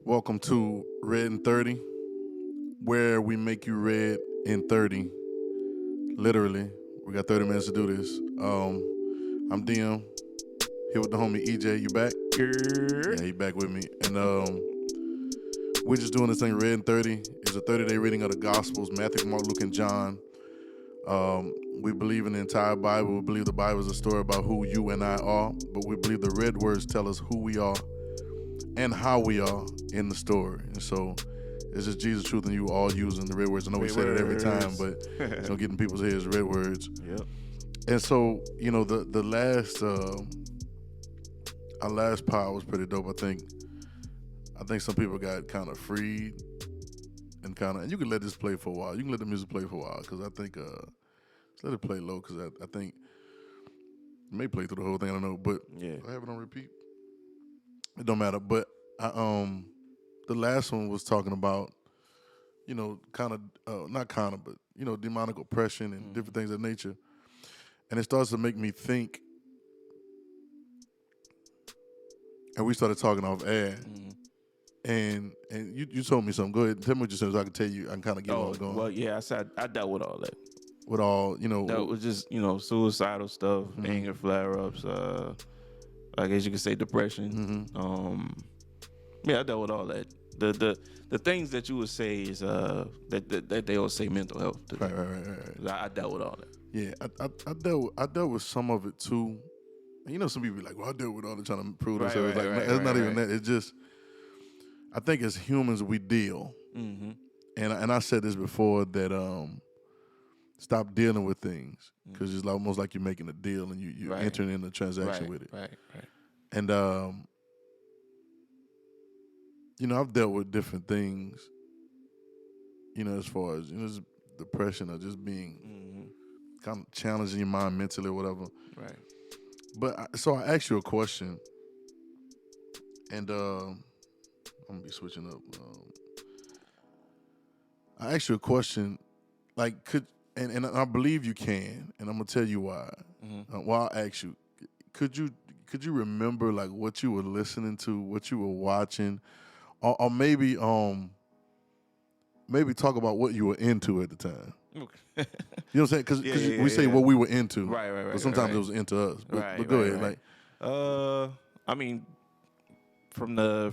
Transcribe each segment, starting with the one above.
Welcome to RedIn30, where we make you red in 30. Literally, we got 30 minutes to do this. I'm DM here with the homie EJ. You back? Yeah, he back with me. And we're just doing this thing. RedIn30 is a 30-day reading of the Gospels: Matthew, Mark, Luke, and John. We believe in the entire Bible. We believe the Bible is a story about who you and I are, but we believe the red words tell us who we are and how we are in the story. And so it's just Jesus, truth, and you all using the red words. I know we say it every time, but it's gonna get in people's heads, red words. Yep. And so, the last our last pod was pretty dope. I think some people got kind of freed and you can let this play for a while. You can let the music play for a while, because I think let's let it play low, because I think it may play through the whole thing. I don't know, but Yeah. I have it on repeat. It don't matter. But the last one was talking about, but demonic oppression and different things of that nature. And it starts to make me think. And we started talking off air. And you told me something. Go ahead, tell me what you said, so I can tell you. I can kind of get what I'm going. Well, yeah, I said I dealt with all that. With all, That was just, suicidal stuff, anger flare-ups, I guess you could say depression. Yeah, I dealt with all that. The things that you would say is that they all say mental health. Right. I dealt with all that. Yeah, I dealt with some of it too. And some people be like, well, I dealt with all the trying to prove themselves. It's not even that. It's just, I think as humans we deal. And I said this before, that stop dealing with things, because it's almost like you're making a deal and you're entering in a transaction with it. Right. And I've dealt with different things, as far as just depression or just being kind of challenging your mind mentally or whatever. Right. But so I asked you a question, and I'm gonna be switching up. I asked you a question, like, and I believe you can, and I'm gonna tell you why. Well, I'll ask you, could you remember, like, what you were listening to, what you were watching, or maybe talk about what you were into at the time. Okay. You know what I'm saying? Because we say what we were into, right. but sometimes it was into us. But go ahead, like. I mean, from the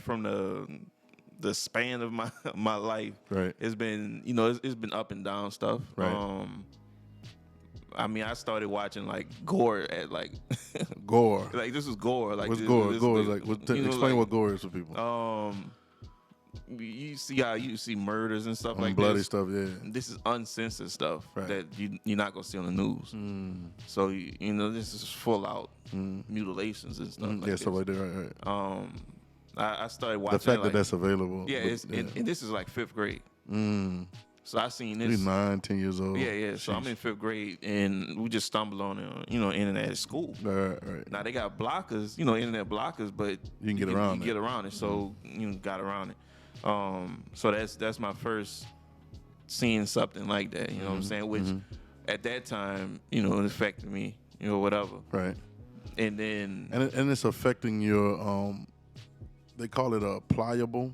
span of my life, Right. it's been it's been up and down stuff. Right. I mean, I started watching like gore at like Gore. like this was gore. Like What's this, gore? This, Gore is this, like, explain what gore is for people. You see how you see murders and stuff like bloody this. stuff, yeah. This is uncensored stuff that you're not gonna see on the news. So this is full out mutilations and stuff. Like Yeah, this. stuff like that, right. I started watching the fact that that's available. Yeah, and this is like 5th grade. So I seen this. You're 9, 10 years old. Yeah. So I'm in 5th grade, and we just stumbled on it, internet at school. Right. Now they got blockers, internet blockers, but you can get around it. Get around it. So you got around it. So that's my first seeing something like that. You know what I'm saying? Which at that time, it affected me. Whatever. Right. And then and it's affecting your they call it pliable.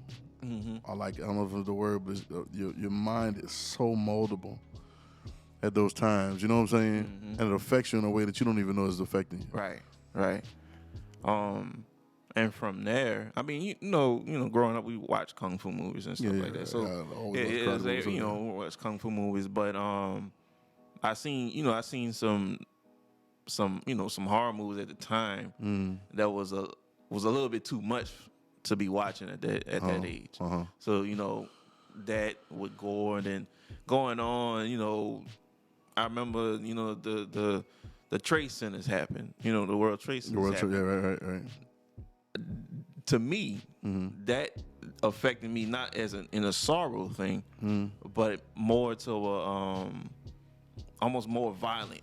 Or like, I don't know if it's the word, but your mind is so moldable at those times. You know what I'm saying? And it affects you in a way that you don't even know is affecting you. Right. And from there, I mean, growing up, we watched kung fu movies and stuff like that. So we watch kung fu movies. But I seen some horror movies at the time that was a little bit too much to be watching at that age. So that with gore, and then going on, I remember the Trade Centers happened. The World Trade Centers happened. Yeah, right. To me, that affected me not as in a sorrow thing, but more to almost more violent.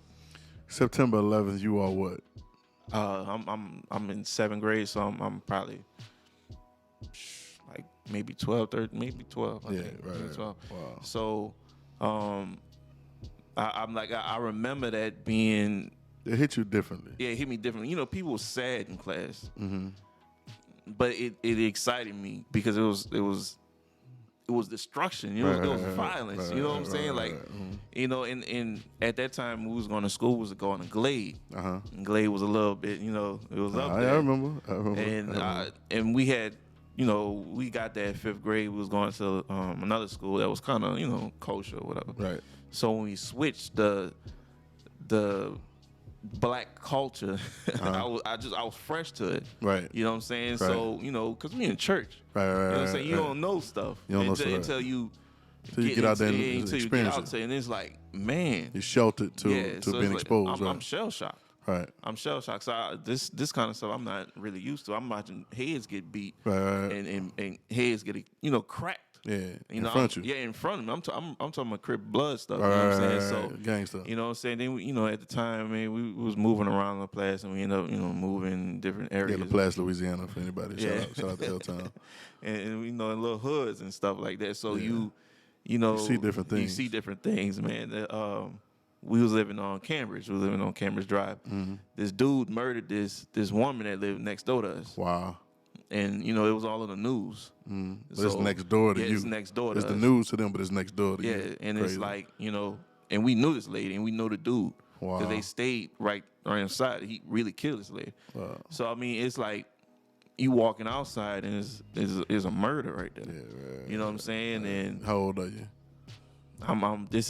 September 11th, you are what? I'm in 7th grade, so I'm probably like maybe 12, 13, maybe 12. I think. Right. 12. Wow. So, I remember that being. It hit you differently. Yeah, it hit me differently. People were sad in class. but it excited me because it was destruction. You know, it was violence. You know what I'm saying? Like, you know, and at that time we was going to school was going to Glade. And Glade was a little bit, you know, it was up there. I remember. And we had, you know, we got that 5th grade. We was going to another school that was kind of, you know, kosher or whatever. Right. So when we switched the black culture, I was fresh to it. Right. You know what I'm saying? Right. So, you know, because we in church. Right. You know what I'm saying? You don't know stuff. You don't know stuff. Until you get out there and experience it. And it's like, man. You're sheltered to being exposed. I'm shell shocked. Right. I'm shell shocked. So this kind of stuff I'm not really used to. I'm watching heads get beat. Right. And heads get, you know, cracked. Yeah, in front of you. Yeah, in front of me. I'm talking about Crip blood stuff. Right, you know what I'm saying? So gang stuff. You know what I'm saying? Then you know, at the time, man, we was moving around La Place, and we ended up, you know, moving in different areas. Yeah, La Place, Louisiana, for anybody. Shout out to L-Town. and you know, in little hoods and stuff like that. So you know, you see different things. You see different things, man. We was living on Cambridge. We was living on Cambridge Drive. Mm-hmm. This dude murdered this woman that lived next door to us. Wow. And, you know, it was all in the news. But it's next door to you. It's next door to us. It's the news to them, but it's next door to you. Yeah, and Crazy. it's like, you know, and we knew this lady, and we know the dude. Wow. Because they stayed right inside. He really killed this lady. Wow. So, I mean, it's like you walking outside, and it's a murder right there. Yeah, right, you know what I'm saying? Right. And how old are you? This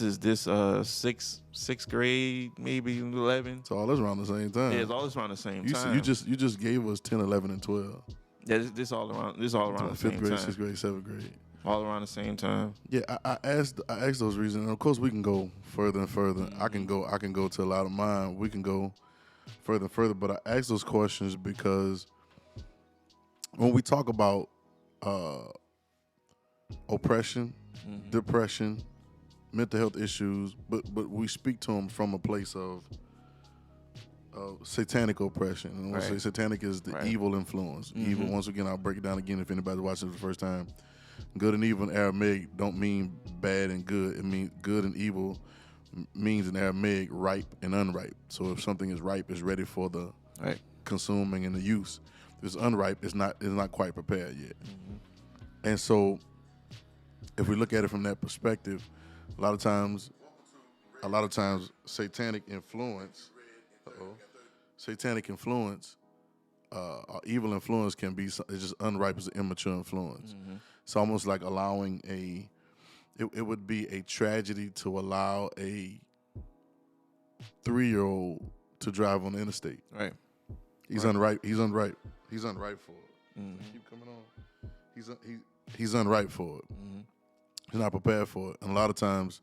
sixth grade, maybe 11. So all this around the same time. Yeah, it's all around the same time. You just gave us 10, 11, and 12. Yeah, this all around the same time. 5th grade, 6th grade, 7th grade. All around the same time. Yeah, I asked those reasons, and of course we can go further and further. Mm-hmm. I can go to a lot of mine. We can go further and further, but I asked those questions because when we talk about oppression, depression, mental health issues, but we speak to them from a place of satanic oppression. And when I say satanic is the evil influence. Evil, once again, I'll break it down again if anybody's watching for the first time. Good and evil in Aramaic don't mean bad and good. It means good and evil means in Aramaic ripe and unripe. So if something is ripe, it's ready for the consuming and the use. If it's unripe, it's not quite prepared yet. And so if we look at it from that perspective, a lot of times satanic influence or evil influence can be, it's just unripe, as an immature influence. It's almost like allowing it would be a tragedy to allow a 3-year-old to drive on the interstate. Right. He's unripe. He's unripe for it. Keep coming on. He's unripe for it. He's not prepared for it. And a lot of times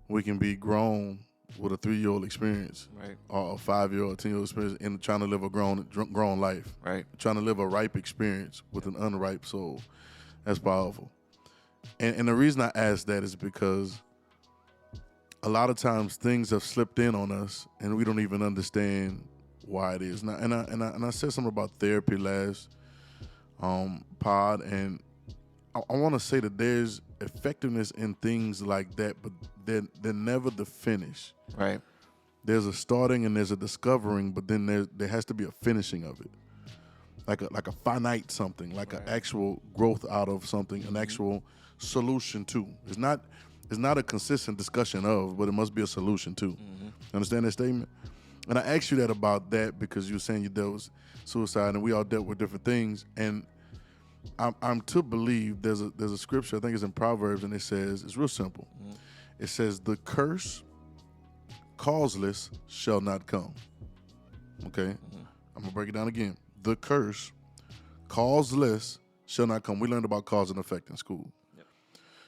we can be grown with a 3-year-old experience, or a 5-year-old, 10-year-old experience, and trying to live a grown life, trying to live a ripe experience with an unripe soul. That's powerful. And the reason I ask that is because a lot of times things have slipped in on us, and we don't even understand why it is. And I said something about therapy last pod, and I want to say that there's effectiveness in things like that, but they're never the finish. Right. There's a starting and there's a discovering, but then there has to be a finishing of it, like a finite something, like an actual growth out of something, an actual solution to. It's not a consistent discussion of, but it must be a solution to. Understand that statement? And I asked you that about that because you were saying you dealt with suicide, and we all dealt with different things, and I'm to believe there's a scripture, I think it's in Proverbs, and it says, it's real simple. It says, the curse causeless shall not come. Okay? I'm going to break it down again. The curse causeless shall not come. We learned about cause and effect in school. Yep.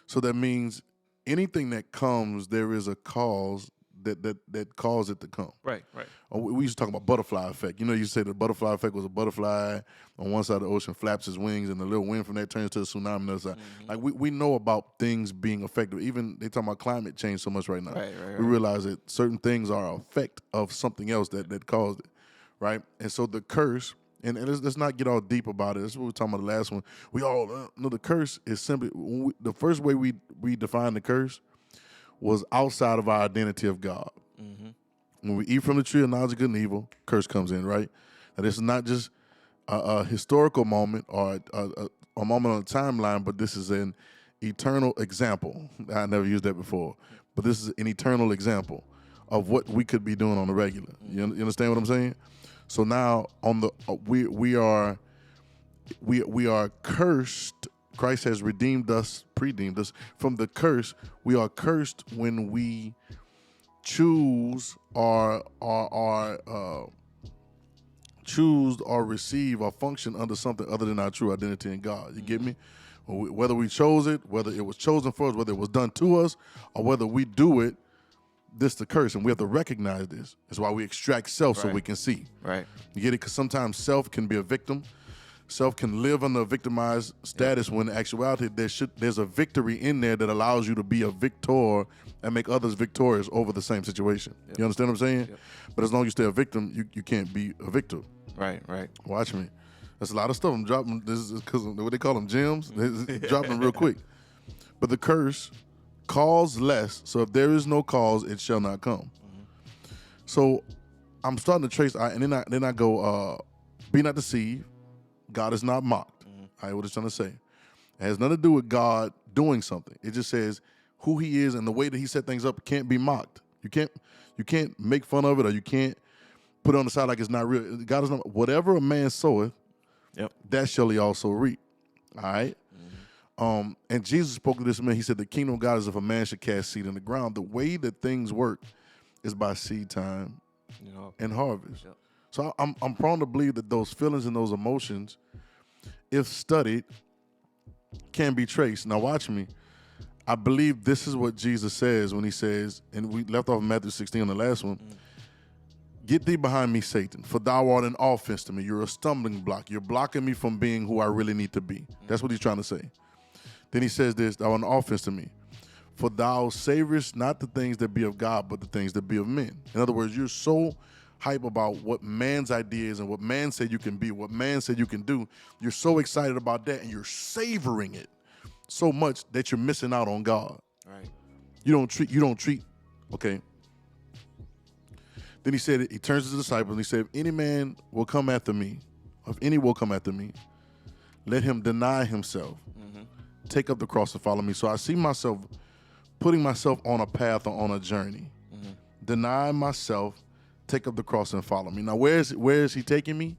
So that means anything that comes, there is a cause that caused it to come. Right. We used to talk about butterfly effect. You know, you say the butterfly effect was a butterfly on one side of the ocean flaps his wings, and the little wind from that turns to a tsunami on the other side. Like we know about things being affected. Even they talk about climate change so much right now. Right. We realize that certain things are an effect of something else that caused it, right? And so the curse, and let's not get all deep about it. That's what we were talking about the last one. We all know the curse is simply, the first way we define the curse was outside of our identity of God. When we eat from the tree of knowledge of good and evil, curse comes in, right? Now, this is not just a historical moment or a moment on the timeline, but this is an eternal example. I never used that before, but this is an eternal example of what we could be doing on the regular. You understand what I'm saying? So now on the we are cursed. Christ has redeemed us from the curse. We are cursed when we choose or receive or function under something other than our true identity in God. You get me? Whether we chose it, whether it was chosen for us, whether it was done to us, or whether we do it, this the curse, and we have to recognize this. That's why we extract self so we can see. Right. You get it? Because sometimes self can be a victim. Self can live under a victimized status when in actuality there's a victory in there that allows you to be a victor and make others victorious over the same situation. You understand what I'm saying? But as long as you stay a victim, you can't be a victor. Right. Watch me. That's a lot of stuff. I'm dropping. This is because what they call them gems. Dropping real quick. But the curse calls less. So if there is no cause, it shall not come. So I'm starting to trace. And then I go, be not deceived. God is not mocked. All right, what it's trying to say. It has nothing to do with God doing something. It just says who he is and the way that he set things up can't be mocked. You can't make fun of it, or you can't put it on the side like it's not real. God is not, whatever a man soweth, that shall he also reap. All right? And Jesus spoke to this man. He said, the kingdom of God is if a man should cast seed in the ground. The way that things work is by seed time and harvest. So I'm prone to believe that those feelings and those emotions, if studied, can be traced. Now watch me. I believe this is what Jesus says when he says, and we left off Matthew 16 on the last one, get thee behind me, Satan, for thou art an offense to me. You're a stumbling block. You're blocking me from being who I really need to be. That's what he's trying to say. Then he says this, thou art an offense to me. For thou savorest not the things that be of God, but the things that be of men. In other words, you're so hype about what man's ideas and what man said you can be, what man said you can do. You're so excited about that, and you're savoring it so much that you're missing out on God. Right. You don't treat. Okay. Then he said, he turns to the disciples and he said, if any man will come after me, if any will come after me, let him deny himself, take up the cross and follow me. So I see myself putting myself on a path or on a journey. Deny myself, take up the cross and follow me. Now, where is he taking me?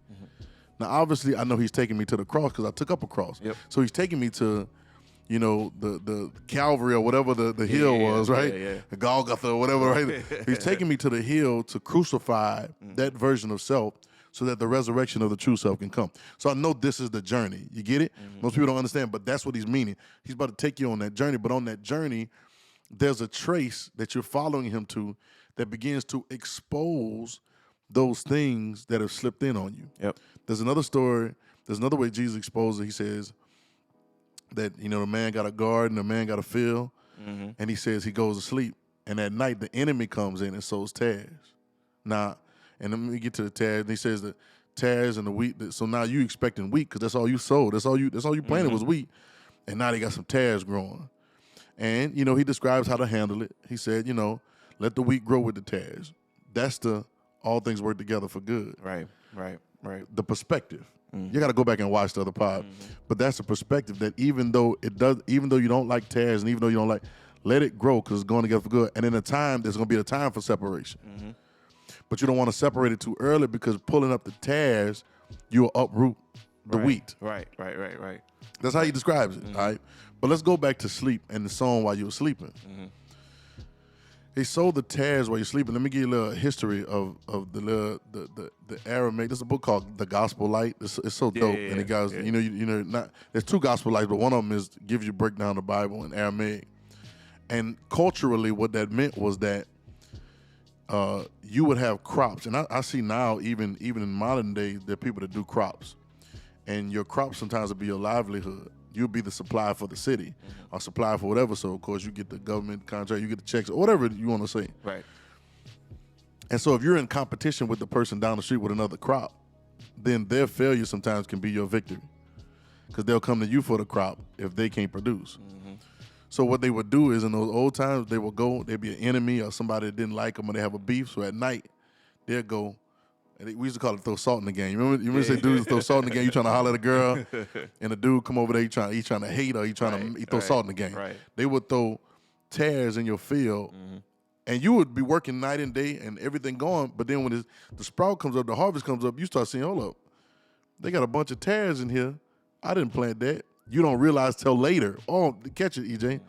Now, obviously, I know he's taking me to the cross because I took up a cross. So he's taking me to, the Calvary or whatever the hill was, right? The Golgotha or whatever, right? He's taking me to the hill to crucify that version of self so that the resurrection of the true self can come. So I know this is the journey. You get it? Most people don't understand, but that's what he's meaning. He's about to take you on that journey, but on that journey, there's a trace that you're following him to that begins to expose those things that have slipped in on you. There's another story. There's another way Jesus exposed it. He says that, the man got a garden, the man got a field, and he says he goes to sleep. And at night, the enemy comes in and sows tares. Now, and then we get to the tares, and he says the tares and the wheat. So now you expecting wheat because that's all you sowed. That's all you planted was wheat. And now they got some tares growing. And, he describes how to handle it. He said, let the wheat grow with the tares. That's all things work together for good. Right. The perspective. You got to go back and watch the other pod. But that's the perspective that even though you don't like tares and even though you don't let it grow because it's going together for good. And in a time, there's going to be a time for separation. But you don't want to separate it too early because pulling up the tares, you'll uproot the wheat. Right. That's how he describes it, all right? But let's go back to sleep and the song while you were sleeping. He sowed the tares while you're sleeping. Let me give you a little history of the Aramaic. There's a book called The Gospel Light. It's so dope. And it guys, there's two Gospel Lights, but one of them gives you break down the Bible in Aramaic. And culturally, what that meant was that you would have crops, and I see now even in modern day there are people that do crops, and your crops sometimes will be your livelihood. You'll be the supplier for the city or supplier for whatever. So of course you get the government contract, you get the checks, or whatever you want to say. Right. And so if you're in competition with the person down the street with another crop, then their failure sometimes can be your victory, because they'll come to you for the crop if they can't produce. So what they would do is in those old times, they'd be an enemy or somebody that didn't like them or they have a beef. So at night, they'll go And we used to call it throw salt in the game. You remember say dudes throw salt in the game, you trying to holler at a girl, and the dude come over there, he trying to hate her, he throw salt in the game. Right. They would throw tares in your field, and you would be working night and day and everything going, but then when the sprout comes up, the harvest comes up, you start seeing, hold up, they got a bunch of tares in here. I didn't plant that. You don't realize till later. Oh, catch it, EJ.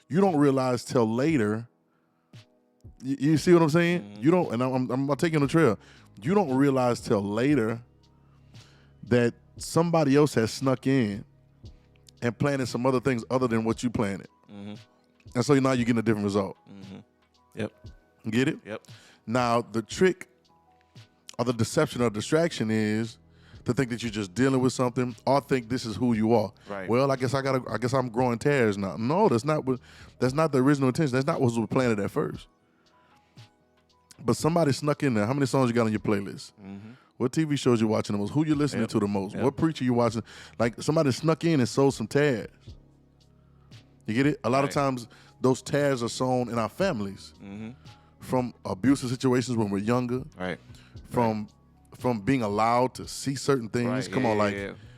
You don't realize till later. You see what I'm saying? You don't, and I'm taking on the trail. You don't realize till later that somebody else has snuck in and planted some other things other than what you planted. And so now you're getting a different result. Yep. Get it? Yep. Now, the trick or the deception or distraction is to think that you're just dealing with something or think this is who you are. Right. Well, I guess I'm growing tares now. No, that's not the original intention. That's not what was planted at first. But somebody snuck in there. How many songs you got on your playlist? What TV shows you watching the most? Who you listening to the most? What preacher you watching? Like somebody snuck in and sowed some tares. You get it? A lot of times those tares are sown in our families from abusive situations when we're younger. Right. From being allowed to see certain things. Come on,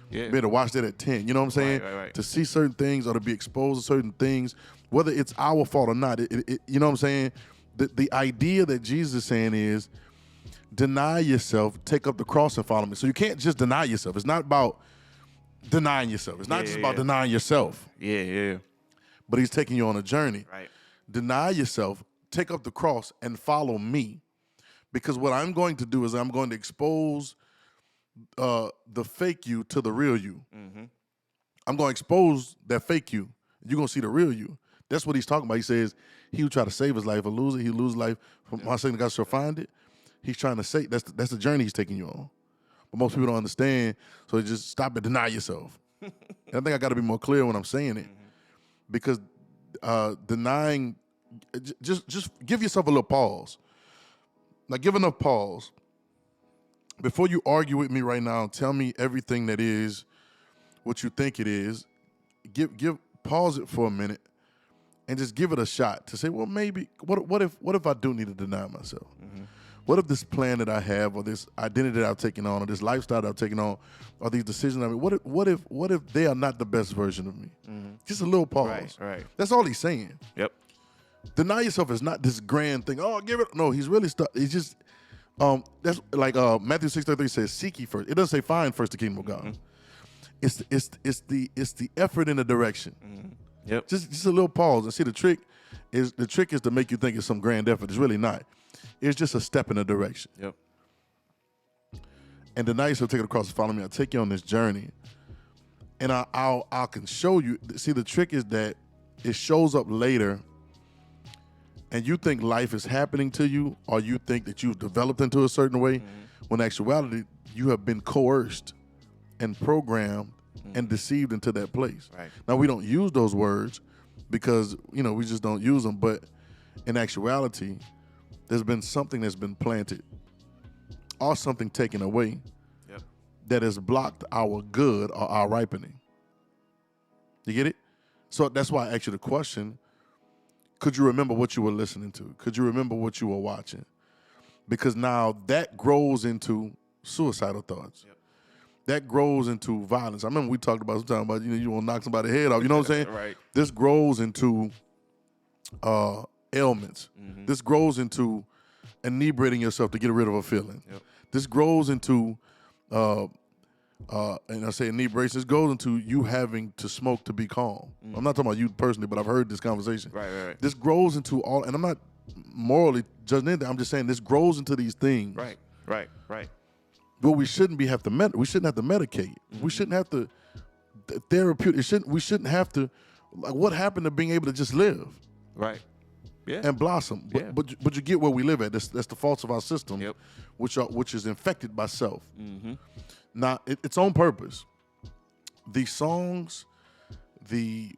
be able to watch that at 10. You know what I'm saying? Right. To see certain things or to be exposed to certain things, whether it's our fault or not. You know what I'm saying? The idea that Jesus is saying is deny yourself, take up the cross and follow me. So you can't just deny yourself. It's not about denying yourself. It's not just about denying yourself. Yeah. But he's taking you on a journey. Right. Deny yourself, take up the cross and follow me. Because what I'm going to do is I'm going to expose the fake you to the real you. I'm going to expose that fake you. You're going to see the real you. That's what he's talking about. He says, he who try to save his life will lose it. He lose life. From my sake, God shall find it. He's trying to say, that's the journey he's taking you on. But most people don't understand, so they just stop and deny yourself. And I think I got to be more clear when I'm saying it. Because denying, just give yourself a little pause. Now, give enough pause. Before you argue with me right now, tell me everything that is what you think it is. Pause it for a minute and just give it a shot to say, well, maybe, what if I do need to deny myself? What if this plan that I have or this identity that I've taken on or this lifestyle that I've taken on or these decisions I mean, what if they are not the best version of me? Just a little pause. Right. That's all he's saying. Yep. Deny yourself is not this grand thing. Oh, give it. No, he's really stuck. He's just, that's like Matthew 6:33 says, seek ye first. It doesn't say find first the kingdom of God. It's the effort in the direction. Yep. Just a little pause. And see, the trick is to make you think it's some grand effort. It's really not. It's just a step in the direction. Yep. And deny yourself, take it across and follow me. I'll take you on this journey. And I can show you. See, the trick is that it shows up later and you think life is happening to you or you think that you've developed into a certain way, when in actuality, you have been coerced and programmed and deceived into that place. Right. Now, we don't use those words because, we just don't use them. But in actuality, there's been something that's been planted or something taken away that has blocked our good or our ripening. You get it? So that's why I asked you the question, could you remember what you were listening to? Could you remember what you were watching? Because now that grows into suicidal thoughts. Yep. That grows into violence. I remember we talked about sometimes about, you want to knock somebody's head off. You know what I'm saying? Right. This grows into ailments. This grows into inebriating yourself to get rid of a feeling. Yep. This grows into, and I say inebriation, this goes into you having to smoke to be calm. I'm not talking about you personally, but I've heard this conversation. Right. This grows into all, and I'm not morally judging anything. I'm just saying this grows into these things. Right. But we shouldn't have to medicate. We shouldn't have to therapeutic. We shouldn't have to. Like, what happened to being able to just live? Right. Yeah. And blossom. But you get where we live at. That's the faults of our system, which is infected by self. Now, its own purpose. The songs, the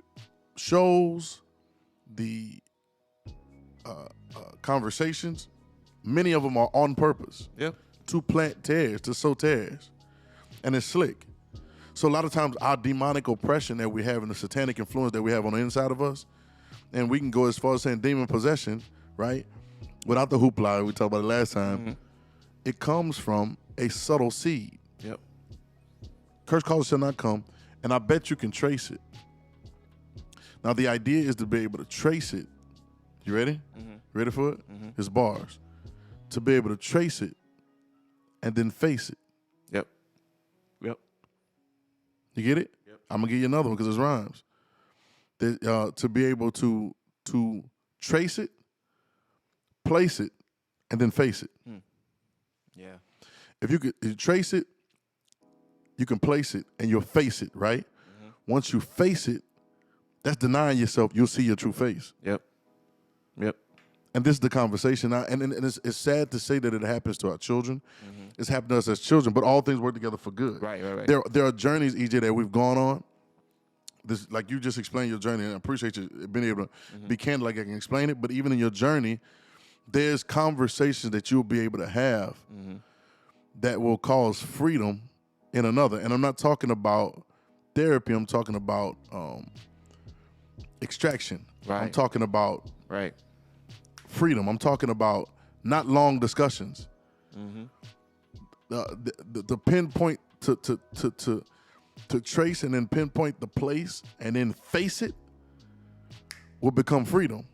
shows, the conversations, many of them are on purpose. Yep. To plant tares, to sow tares. And it's slick. So a lot of times our demonic oppression that we have and the satanic influence that we have on the inside of us, and we can go as far as saying demon possession, right? Without the hoopla, we talked about it last time. it comes from a subtle seed. Yep. Curse causes shall not come, and I bet you can trace it. Now, the idea is to be able to trace it. You ready? Mm-hmm. Ready for it? Mm-hmm. It's bars. To be able to trace it and then face it. Yep. Yep. You get it? Yep. I'm going to give you another one because it's rhymes. To be able to trace it, place it, and then face it. Yeah. If you trace it, you can place it, and you'll face it, right? Mm-hmm. Once you face it, that's denying yourself. You'll see your true face. Yep. Yep. And this is the conversation. And it's sad to say that it happens to our children. Mm-hmm. It's happened to us as children, but all things work together for good. Right. There are journeys, EJ, that we've gone on. This, like you just explained your journey, and I appreciate you being able to be candid like I can explain it. But even in your journey, there's conversations that you'll be able to have that will cause freedom in another. And I'm not talking about therapy. I'm talking about extraction. Right. I'm talking about freedom. I'm talking about not long discussions. The pinpoint to trace and then pinpoint the place and then face it will become freedom.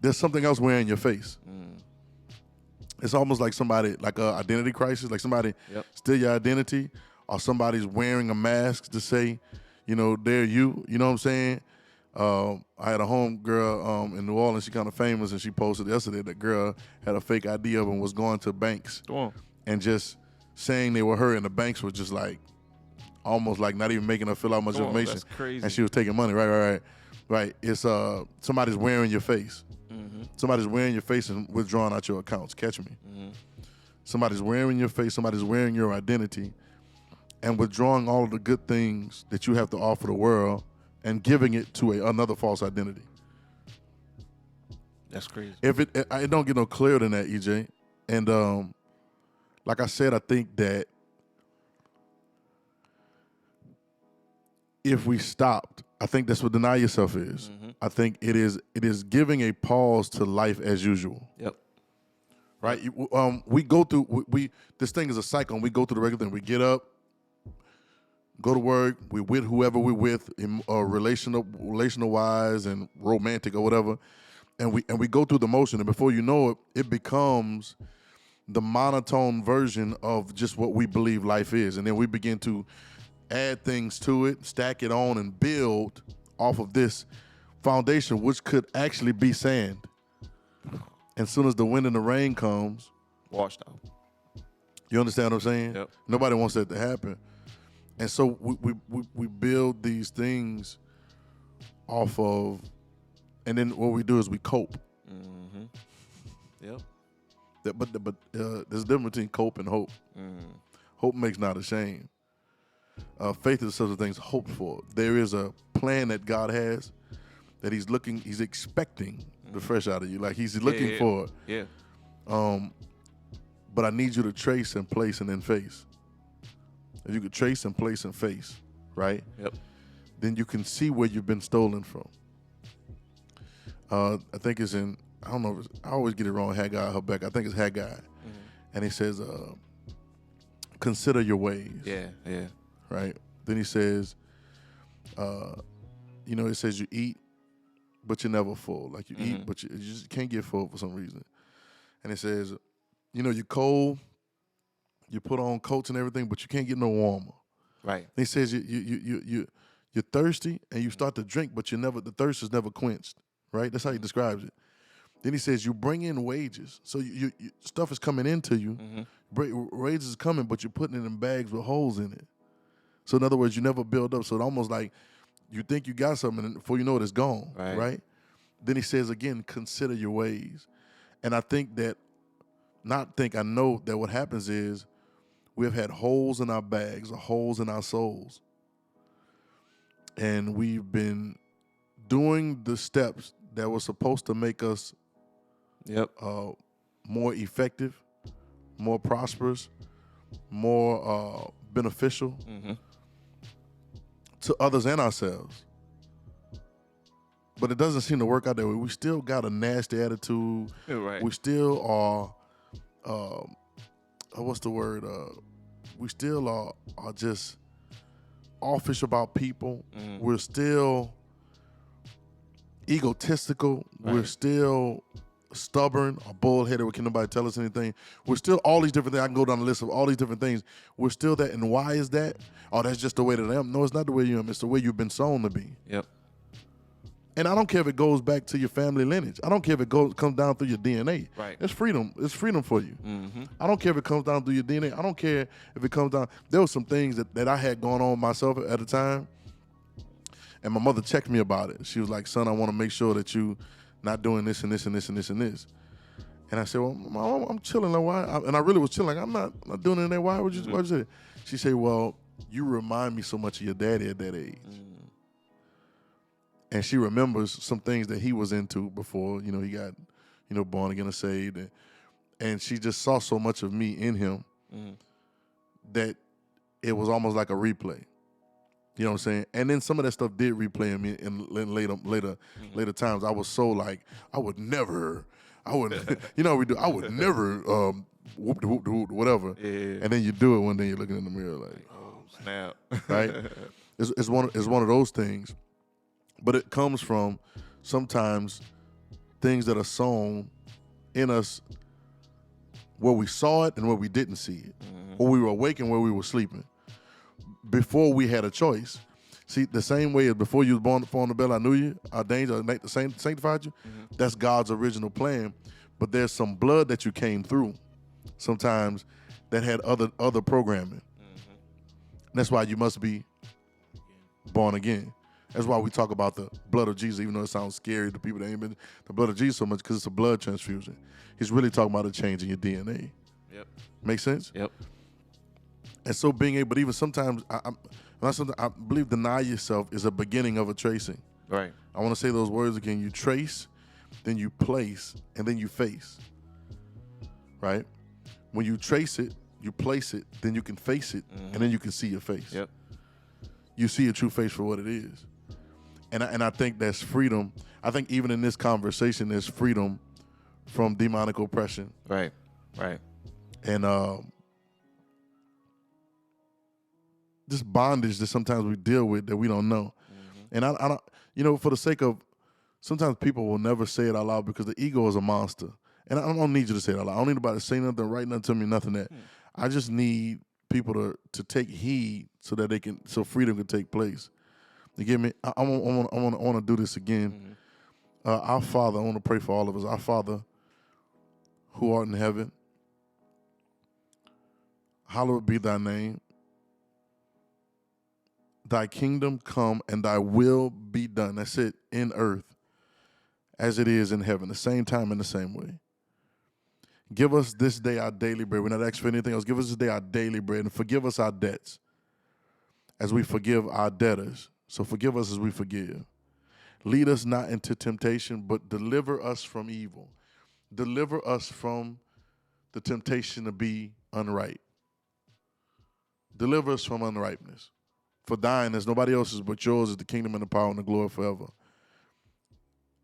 There's something else wearing your face. It's almost like somebody, like an identity crisis, like somebody steal your identity, or somebody's wearing a mask to say, they're you. You know what I'm saying? I had a home girl in New Orleans. She kind of famous, and she posted yesterday that girl had a fake ID of and was going to banks and just saying they were her, and the banks were just like, almost like not even making her fill out much information. That's crazy. And she was taking money. Right. It's somebody's wearing your face. Somebody's wearing your face and withdrawing out your accounts. Catch me. Somebody's wearing your face. Somebody's wearing your identity and withdrawing all of the good things that you have to offer the world and giving it to another false identity. That's crazy. If it don't get no clearer than that, EJ. And like I said, I think that if we stopped, I think that's what deny yourself is. I think it is giving a pause to life as usual. Yep. Right. We go through. This thing is a cycle. And we go through the regular thing. We get up, go to work. We with whoever we're with, relational wise and romantic or whatever, and we go through the motion. And before you know it, it becomes the monotone version of just what we believe life is. And then we begin to add things to it, stack it on, and build off of this foundation, which could actually be sand. And as soon as the wind and the rain comes, washed out. You understand what I'm saying? Yep. Nobody wants that to happen. And so we build these things off of, and then what we do is we cope. Yep. But there's a difference between cope and hope. Hope makes not ashamed. Faith is such a thing's hoped for. There is a plan that God has that he's expecting the fresh out of you. Like he's looking for it. Yeah. But I need you to trace and place and then face. If you could trace and place and face, right? Yep. Then you can see where you've been stolen from. I think it's in, I don't know, I always get it wrong, Haggai or Habakkuk. I think it's Haggai. And he says, consider your ways. Yeah. Right? Then he says, it says you eat, but you're never full. Like you eat, but you just can't get full for some reason. And it says, you're cold, you put on coats and everything, but you can't get no warmer. Right. He says you're thirsty and you start to drink, but the thirst is never quenched. Right? That's how he describes it. Then he says you bring in wages. So you stuff is coming into you. Wages is coming, but you're putting it in bags with holes in it. So in other words, you never build up. So it's almost like you think you got something, and before you know it, it's gone. Right? Then he says again, consider your ways. And I know that what happens is we've had holes in our bags or holes in our souls. And we've been doing the steps that were supposed to make us more effective, more prosperous, more beneficial to others and ourselves. But it doesn't seem to work out that way. We still got a nasty attitude. Right. We still are what's the word? We still are just offish about people. We're still egotistical. Right. We're still stubborn or bullheaded. We can't nobody tell us anything. We're still all these different things. I can go down the list of all these different things. We're still that. And why is that? Oh, that's just the way that I am. No, it's not the way you am. It's the way you've been sown to be. Yep. And I don't care if it goes back to your family lineage. I don't care if it comes down through your DNA. Right. It's freedom. It's freedom for you. Mm-hmm. I don't care if it comes down through your DNA. I don't care if it comes down. There were some things that I had going on myself at the time. And my mother checked me about it. She was like, son, I want to make sure that you not doing this and this and this and this and this. And I said, well, Mom, I'm chilling. Like, why? And I really was chilling. Like, I'm not doing anything. Why would you say that? She said, well, you remind me so much of your daddy at that age. And she remembers some things that he was into before, he got, born again and saved. And she just saw so much of me in him that it was almost like a replay. You know what I'm saying? And then some of that stuff did replay in me in later times. I was so like, I would never, I would never whatever. Yeah. And then you do it one day, you're looking in the mirror like, oh, snap. Right? It's one of those things. But it comes from sometimes things that are sown in us where we saw it and where we didn't see it. Or we were awake and where we were sleeping. Before we had a choice. See, the same way as before you was born on the belly, I knew you, ordained you, sanctified you. That's God's original plan. But there's some blood that you came through sometimes that had other programming. That's why you must be born again. That's why we talk about the blood of Jesus, even though it sounds scary to people that ain't been the blood of Jesus so much, because it's a blood transfusion. He's really talking about a change in your DNA. Yep. Make sense? Yep. And so being able, but even sometimes, I believe deny yourself is a beginning of a tracing. Right. I want to say those words again. You trace, then you place, and then you face. Right? When you trace it, you place it, then you can face it, and then you can see your face. Yep. You see your true face for what it is. And I think that's freedom. I think even in this conversation, there's freedom from demonic oppression. Right. Right. And just bondage that sometimes we deal with that we don't know. And I don't, for the sake of, sometimes people will never say it out loud because the ego is a monster. And I don't need you to say it out loud. I don't need anybody to say nothing, write nothing to me, nothing that. I just need people to take heed so freedom can take place. You get me? I want to do this again. Our Father, I want to pray for all of us. Our Father, who art in heaven, hallowed be thy name. Thy kingdom come and thy will be done. That's it, in earth as it is in heaven, the same time and the same way. Give us this day our daily bread. We're not asking for anything else. Give us this day our daily bread and forgive us our debts as we forgive our debtors. So forgive us as we forgive. Lead us not into temptation, but deliver us from evil. Deliver us from the temptation to be unright. Deliver us from unrightness. For thine is nobody else's but yours is the kingdom and the power and the glory forever.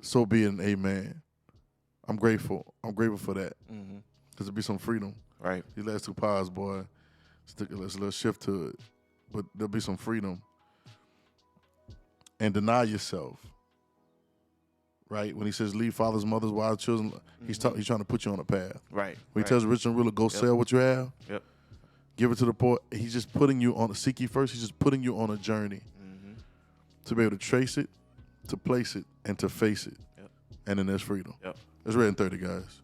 So be it, and amen. I'm grateful. I'm grateful for that. Because there'll be some freedom. Right. These last 2 powers, boy, there's a little shift to it. But there'll be some freedom. And deny yourself. Right? When he says leave fathers, mothers, wives, children, he's trying to put you on a path. Right. When he tells rich and ruler, go sell what you have. Yep. Give it to the poor. He's just putting you on, seek ye first. He's just putting you on a journey to be able to trace it, to place it, and to face it. Yep. And then there's freedom. Yep. It's RedIn30, guys.